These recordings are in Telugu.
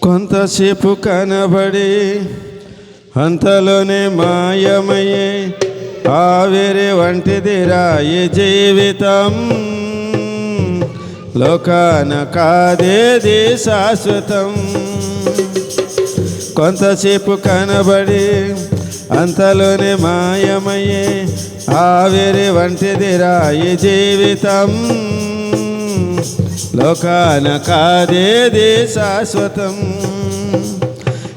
కొంతసేపు కనబడి అంతలోనే మాయమయ్యే ఆవిరి వంటిదిరా ఈ జీవితం. లోకాన కాదేది శాశ్వతం. కొంతసేపు కనబడి అంతలోనే మాయమయ్యే ఆవిరి వంటిదిరా ఈ జీవితం. లోకాన కాదేది శాశ్వతం.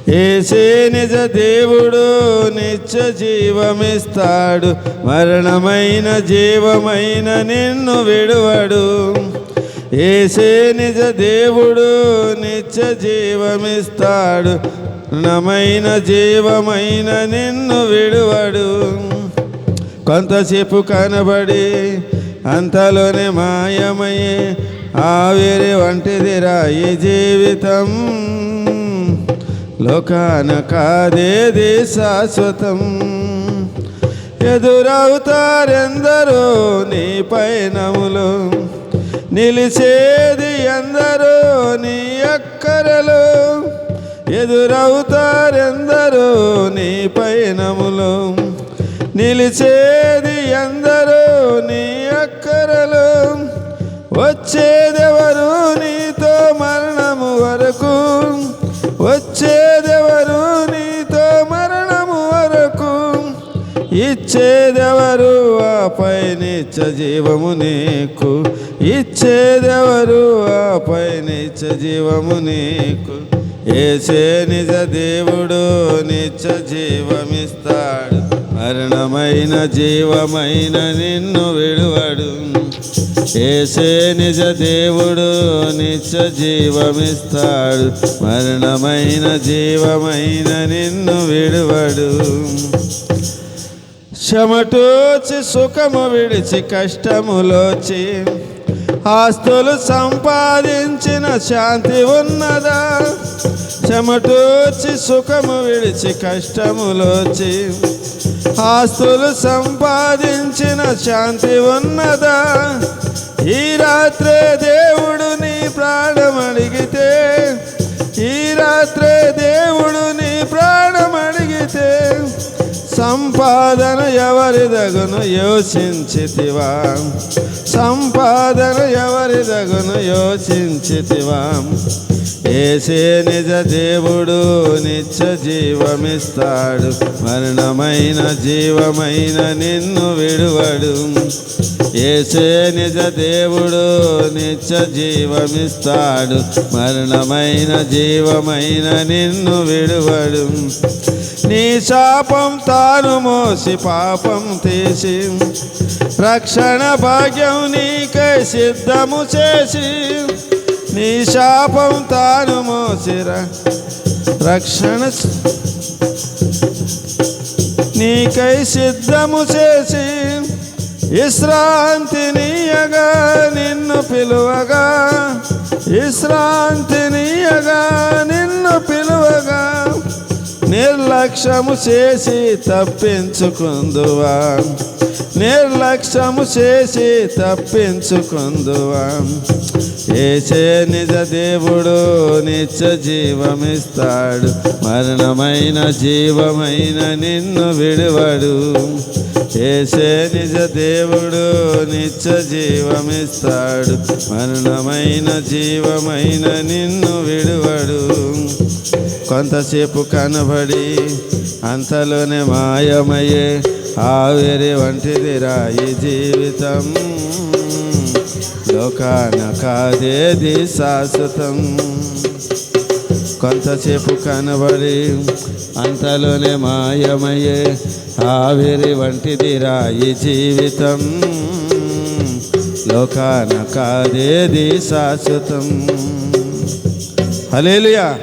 యేసే నిజ దేవుడు నిత్య జీవమిస్తాడు. మరణమైన జీవమైన నిన్ను విడువడు. యేసే నిజ దేవుడు నిత్య జీవమిస్తాడు. మరణమైన జీవమైన నిన్ను విడువడు. కొంతసేపు కనబడి అంతలోనే మాయమయ్యే ఆవిరి వంటిదిరా ఈ జీవితం. లోకాన కాదేది శాశ్వతం. ఎదురవుతారెందరో నీ పయనములో, నిలిచేది ఎందరో నీ అక్కరలో. ఎదురవుతారెందరో నీ పయనములో, నిలిచేది ఎందరో నీ అక్కరలో. వచ్చేదెవరు నీతో మరణము వరకు, వచ్చేదెవరు నీతో మరణము వరకు. ఇచ్చేదెవరు ఆపై నిత్య జీవము నీకు, ఇచ్చేదెవరు ఆపై నిత్య జీవము నీకు. యేసే నిజ దేవుడు నిత్య జీవమిస్తాడు. మరణమైన జీవమైన నిన్ను విడువడు. యేసే నిజ దేవుడు నిత్య జీవమిస్తాడు. మరణమైన జీవమైన నిన్ను విడువడు. చెమటోచి సుఖము విడిచి కష్టములోచి ఆస్తులు సంపాదించిన శాంతి ఉన్నదా? చెమటోచి సుఖము విడిచి కష్టములోచి ఆస్తులు సంపాదించిన శాంతి ఉన్నదా? ఈ రాత్రే దేవుడు నీ ప్రాణం అడిగితే, ఈ రాత్రే దేవుడు నీ ప్రాణం అడిగితే, సంపాదన ఎవరిదగును యోచించితివా? సంపాదన ఎవరిదగును యోచించితివా? యేసే నిజ దేవుడు నిత్య జీవమిస్తాడు. మరణమైన జీవమైన నిన్ను విడువడు. యేసే నిజ దేవుడు నిత్య జీవమిస్తాడు. మరణమైన జీవమైన నిన్ను విడువడు. నీ శాపం తాను మోసి పాపం తీసి రక్షణ భాగ్యం నీకై సిద్ధము చేసి, నీ శాపం తాను మోసి రక్షణ నీకై సిద్ధము చేసి, విశ్రాంతినీయగా నిన్ను పిలువగా, విశ్రాంతినీయగా నిన్ను పిలువగా. నిర్లక్ష్యము చేసి తప్పించుకుందువా, నిర్లక్ష్యము చేసి తప్పించుకుందువా. యేసే నిజ దేవుడు నిత్య జీవమిస్తాడు. మరణమైన జీవమైన నిన్ను విడువడు. యేసే నిజ దేవుడు నిత్య జీవమిస్తాడు. మరణమైన జీవమైన నిన్ను విడువడు. కొంతసేపు కనబడి అంతలోనే మాయమయ్యే ఆవిరి వంటిదిరా ఈ జీవితం. లోకాన కాదేది శాశ్వతం. కొంతసేపు కనబడి అంతలోనే మాయమయ్యే ఆవిరి వంటిదిరా ఈ జీవితం. లోకాన కాదేది శాశ్వతం. హల్లెలూయా.